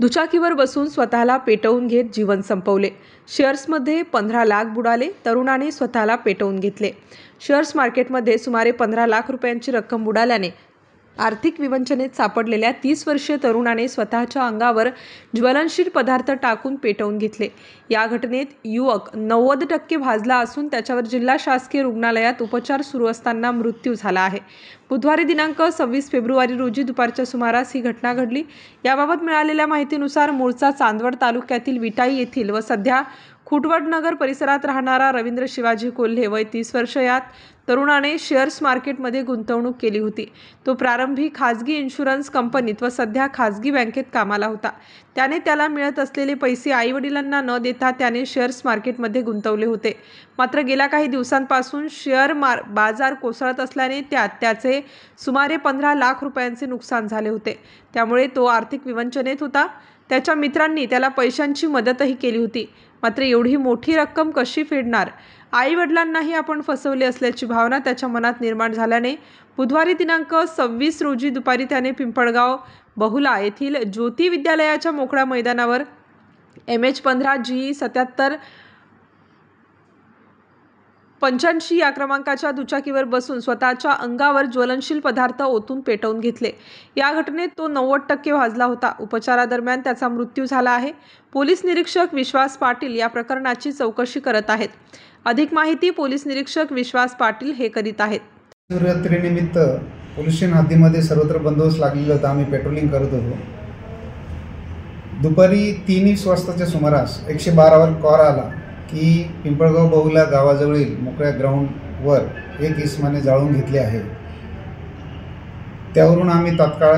दुचाकीवर बसून स्वतःला पेटवून घेत जीवन संपवले। शेअर्समध्ये 15 लाख बुडाले। तरुणाने स्वतःला पेटवून घेतले। शेअर्स मार्केटमध्ये सुमारे 15 लाख रुपयांची रक्कम बुडाल्याने आर्थिक विवंचनेत सापडलेल्या 30 वर्षीय तरुणाने स्वतःच्या अंगावर ज्वलनशील पदार्थ टाकून पेटवून घेतले। या घटनेत युवक 90% भाजला असून त्याच्यावर जिल्हा शासकीय रुग्णालयात उपचार सुरू असताना मृत्यू झाला आहे। बुधवारी दिनांक 26 फेब्रुवारी रोजी दुपारच्या सुमारास ही घटना घडली। याबाबत मिळालेल्या माहितीनुसार मूळचा चांदवड तालुक्यातील विटाई येथील व सध्या खुटवडनगर परिसरात राहणारा रवींद्र शिवाजी कोल्हे वय 30 वर्ष यात तरुणाने शेअर्स मार्केटमध्ये गुंतवणूक केली होती। तो प्रारंभी खाजगी इन्शुरन्स कंपनीत व सध्या खाजगी बँकेत कामाला होता। त्याला मिळत असलेले पैसे आई-वडिलांना न देता त्याने शेअर्स मार्केटमध्ये गुंतवले होते। मात्र गेल्या काही दिवसांपासून शेअर बाजार कोसळत असल्याने त्याचे सुमारे 15 लाख रुपयांचे नुकसान झाले होते। त्यामुळे तो आर्थिक विवंचनेत होता। त्याच्या मित्रांनी त्याला पैशांची मदतही केली होती। मात्र एवढी मोठी रक्कम कशी फेडणार? आई-वडिलांनाही आपण फसवले असल्याची भावना त्याच्या मनात निर्माण झाल्याने बुधवारी दिनांक 26 रोजी दुपारी त्याने पिंपळगाव बहुला येथील ज्योती विद्यालयाच्या मोकळ्या मैदानावर MH15 GE 7785 या क्रमांकाच्या दुचाकीवर बसून स्वतःच्या अंगावर ज्वलनशील पदार्थ ओतून पेटवून घेतले। या घटनेत तो 90% भाजला होता। उपचारादरम्यान त्याचा मृत्यू झाला आहे। पोलीस निरीक्षक विश्वास पाटील या प्रकरणाची चौकशी करत आहेत। अधिक माहिती पोलीस निरीक्षक विश्वास पाटील हे करीत आहेत। शिवरात्रीनिमित्त पोलीस स्टेशन हद्दीमध्ये सर्वत्र बंदोबस्त लागलेला होता। आम्ही पेट्रोलिंग करत होतो। दुपारी 3:20 वाजताच्या सुमारास 112 वर कॉल आला की पिंपळगाव बहुला गावाजवळील मोकळ्या ग्राउंडवर एक इसमाने जाळून घेतले आहे। त्यावरून आम्ही तात्काळ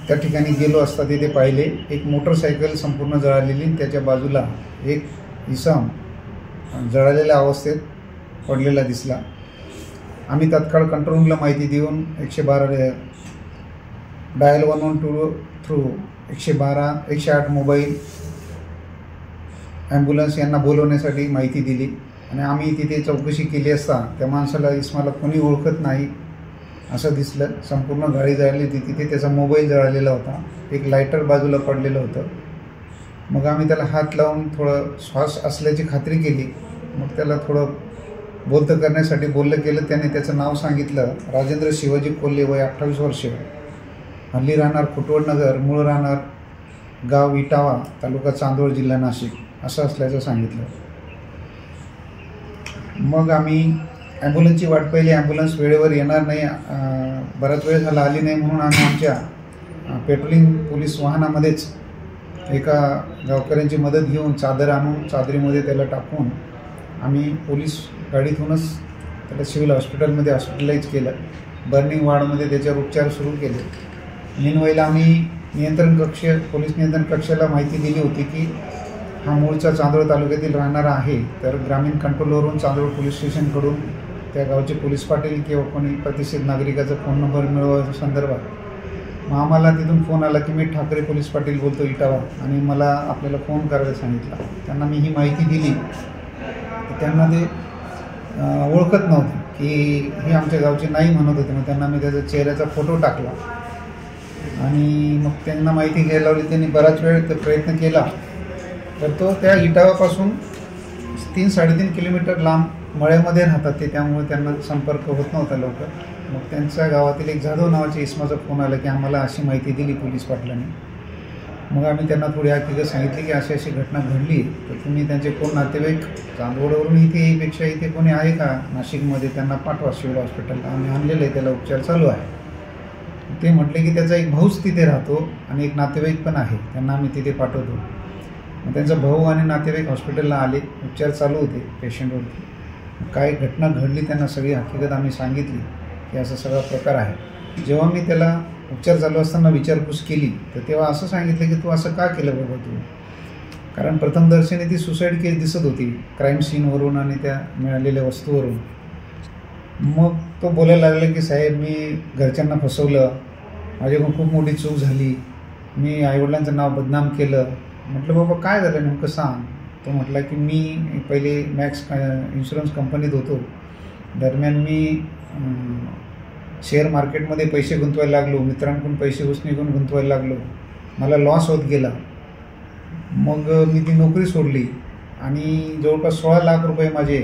त्या ठिकाणी गेलो असता तिथे पाहिले एक मोटरसायकल संपूर्ण जळालेली, त्याच्या बाजूला एक इसम जळालेल्या अवस्थेत पडलेला दिसला। आम्ही तात्काळ कंट्रोल रूमला माहिती देऊन 112 डायल 112 थ्रू 112 108 मोबाईल ॲम्ब्युलन्स यांना बोलवण्यासाठी माहिती दिली आणि आम्ही तिथे चौकशी केली असता त्या माणसाला इसमाला कोणी ओळखत नाही असं दिसलं। संपूर्ण गाडी जळाली होती। तिथे त्याचा मोबाईल जळालेला होता। एक लायटर बाजूला पडलेलं होतं। मग आम्ही त्याला हात लावून थोडं श्वास असल्याची खात्री केली। मग त्याला थोडं बोलतं करण्यासाठी बोललं केलं। त्याने त्याचं नाव सांगितलं, राजेंद्र शिवाजी कोल्हे वय 28 वर्ष, हल्ली राहणार खुटवडनगर, मूळ राहणार गाव इटावा, तालुका चांदवड, जिल्हा नाशिक असं असल्याचं सांगितलं। मग आम्ही ॲम्ब्युलन्सची वाट पाहिली। ॲम्ब्युलन्स वेळेवर येणार नाही, बराच वेळ झाला आली नाही, म्हणून आम्ही आमच्या पेट्रोलिंग पोलीस वाहनामध्येच एका गावकऱ्यांची मदत घेऊन चादर आणून चादरीमध्ये त्याला टाकून आम्ही पोलीस गाडीतूनच त्याला सिव्हिल हॉस्पिटलमध्ये हॉस्पिटलाइज केलं। बर्निंग वॉर्डमध्ये त्याच्यावर उपचार सुरू केले। मीनवाईला आम्ही पोलीस नियंत्रण कक्षाला माहिती दिली होती की हा मूळचा चांदवड तालुक्यातील राहणारा आहे। तर ग्रामीण कंट्रोलवरून चांदवड पोलीस स्टेशनकडून त्या गावचे पोलीस पाटील किंवा कोणी प्रतिष्ठित नागरिकाचा फोन नंबर मिळवण्याच्या संदर्भात मग आम्हाला तिथून फोन आला की मी ठाकरे पोलीस पाटील बोलतो इटावा, आणि मला आपल्याला फोन करायला सांगितला। त्यांना मी ही माहिती दिली। त्यांना ते ओळखत नव्हते की हे आमच्या गावचे नाही म्हणत होते। मग त्यांना मी त्याचा चेहऱ्याचा फोटो टाकला आणि मग त्यांना माहिती घ्यायला लावली। त्यांनी बराच वेळ प्रयत्न केला, तर तो त्या इटावापासून 3-3.5 किलोमीटर लांब मळ्यामध्ये राहतात ते, त्यामुळे त्यांना संपर्क होत नव्हता लवकर। मग त्यांच्या गावातील एक जाधव नावाच्या इसमाचा फोन आला की आम्हाला अशी माहिती दिली पोलीस पाटलांनी। मग आम्ही त्यांना थोडी हकीकत सांगितली की अशी अशी घटना घडली, तर तुम्ही त्यांचे कोण नातेवाईक चांदवडवरून इथे येईपेक्षा इथे कोणी आहे का नाशिकमध्ये, त्यांना पाठवा सिव्हिल हॉस्पिटलला। आम्ही आणलेलं आहे, त्याला उपचार चालू आहे। ते म्हटले की त्याचा एक भाऊच तिथे राहतो आणि एक नातेवाईक पण आहे, त्यांना आम्ही तिथे पाठवतो। मग त्यांचा भाऊ आणि नातेवाईक हॉस्पिटलला आले, उपचार चालू होते पेशंटवरती। काय घटना घडली त्यांना सगळी हकीकत आम्ही सांगितली की असा सगळा प्रकार आहे। जेव्हा मी त्याला उपचार चालू असताना विचारपूस केली तर तेव्हा असं सांगितलं की तू असं का केलं बाबा तू, कारण प्रथमदर्शनी ती सुसाईड केस दिसत होती क्राईम सीनवरून आणि त्या मिळालेल्या वस्तूवरून। मग तो बोलायला लागला की साहेब मी घरच्यांना फसवलं, माझ्याकडून खूप मोठी चूक झाली, मी आईवडिलांचं नाव बदनाम केलं। म्हटलं बाबा काय झालं नेमकं सांग। तो म्हटला की मी पहिले मॅक्स इन्शुरन्स कंपनीत होतो, दरम्यान मी शेअर मार्केटमध्ये पैसे गुंतवायला लागलो, मित्रांकडून पैसे उसने घेऊन गुंतवायला लागलो। मला लॉस होत गेला. मग मी ती नोकरी सोडली आणि जवळपास 16 लाख रुपये माझे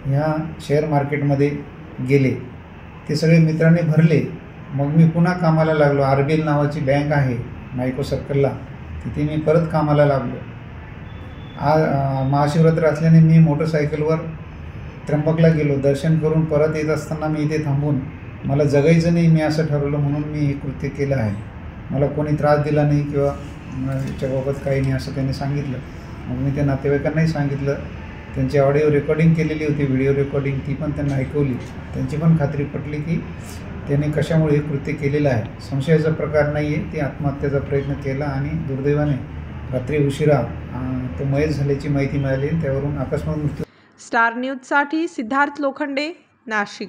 ह्या शेअर मार्केटमध्ये गेले. ते सगळे मित्रांनी भरले. मग मी पुन्हा कामाला लागलो. RBL नावाची बँक आहे मायको सर्कलला, तिथे मी परत कामाला लागलो. महाशिवरात्र असल्याने मी मोटरसायकलवर त्र्यंबकला गेलो. दर्शन करून परत येत असताना मी इथे थांबून मला जगायचं नाही मी असं ठरवलं, म्हणून मी हे कृत्य केलं आहे. मला कोणी त्रास दिला नाही किंवा याच्याबाबत काही नाही असं त्यांनी सांगितलं. मग मी त्या नातेवाईकांनाही सांगितलं. त्यांची ऑडिओ रेकॉर्डिंग केलेली होती, व्हिडिओ रेकॉर्डिंग, ती पण त्यांना ऐकवली. त्यांची पण खात्री पटली की त्याने कशामुळे हे कृत्य केलेलं आहे. संशयाचा प्रकार नाही आहे. ती आत्महत्येचा प्रयत्न केला आणि दुर्दैवाने रात्री उशिरा तो मयत झाल्याची माहिती मिळाली. त्यावरून अकस्मात मृत्यू. स्टार न्यूजसाठी सिद्धार्थ लोखंडे, नाशिक.